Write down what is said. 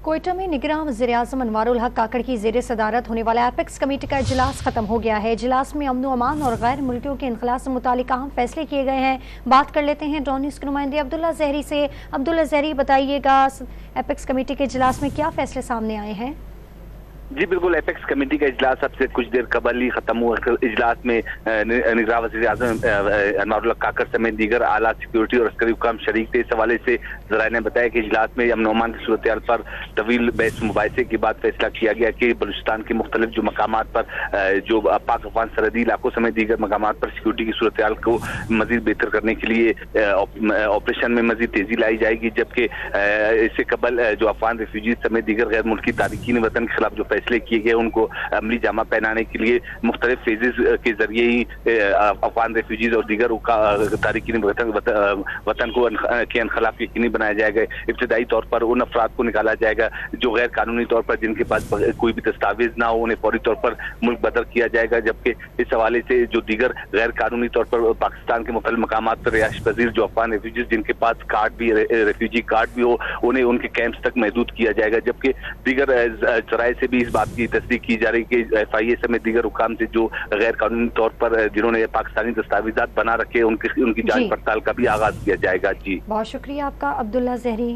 कोयटा में निगरां वज़ीर-ए-आज़म अनवारुल हक काकड़ की ज़ेर सदारत होने वाला एपेक्स कमेटी का इजलास खत्म हो गया है। इजलास में अमन अमान और गैर मुल्कियों के इनखला से मुतालिक अहम फैसले किए गए हैं। बात कर लेते हैं डॉन न्यूज़ के नुमाइंदे अब्दुल्ला ज़हरी से। अब्दुल्ला ज़हरी, बताइएगा एपेक्स कमेटी के इजलास में क्या फैसले सामने आए हैं? जी बिल्कुल, एपेक्स कमेटी का इजलास अब से कुछ देर कबल ही खत्म हुआ। इजलास में निगरां वज़ीर-ए-आज़म अनवारुल हक काकड़ समेत दीगर आला सिक्योरिटी और अस्करी हुकाम शरीक थे। इस हवाले से ज़राए ने बताया कि इजलास में अमन अमान की सूरत हाल पर तवील बहस मुबाहिसे के बाद फैसला किया गया कि बलूचिस्तान के मुख्तलिफ जो मकामात पर जो पाक अफगान सरहदी इलाकों समेत दीगर मकामात पर सिक्योरिटी की सूरत हाल को मजीद बेहतर करने के लिए ऑपरेशन में मजीद तेजी लाई जाएगी। जबकि इससे कबल जो अफगान रेफ्यूजीज समेत दीगर गैर मुल्की तारिकीन वतन के खिलाफ जो फैसले किए गए उनको अमली जामा पहनाने के लिए मुख्तलिफ फेजेस के जरिए ही अफगान रेफ्यूजीज और दीगर तारिकीन वतन को के अनखलाफ यकीनी बनाया जाएगा। इब्तदाई तौर पर उन अफराद को निकाला जाएगा जो गैर कानूनी तौर पर जिनके पास कोई भी दस्तावेज ना हो, उन्हें फौरी तौर पर मुल्क बदर किया जाएगा। जबकि इस हवाले से जो दीगर गैर कानूनी तौर पर पाकिस्तान के मुख्तलिफ मकामात पर रिहाइश पजीर जो अफगान रेफ्यूजीज जिनके पास कार्ड भी रेफ्यूजी कार्ड भी हो, उन्हें उनके कैंप्स तक महदूद किया जाएगा। जबकि दीगर जराए से भी इस बात की तस्दीक की जा रही कि FIA समेत दीगर हुकाम से जो गैर कानूनी तौर पर जिन्होंने पाकिस्तानी दस्तावेजात बना रखे उनकी जांच पड़ताल का भी आगाज किया जाएगा। जी बहुत शुक्रिया आपका अब्दुल्ला ज़हरी।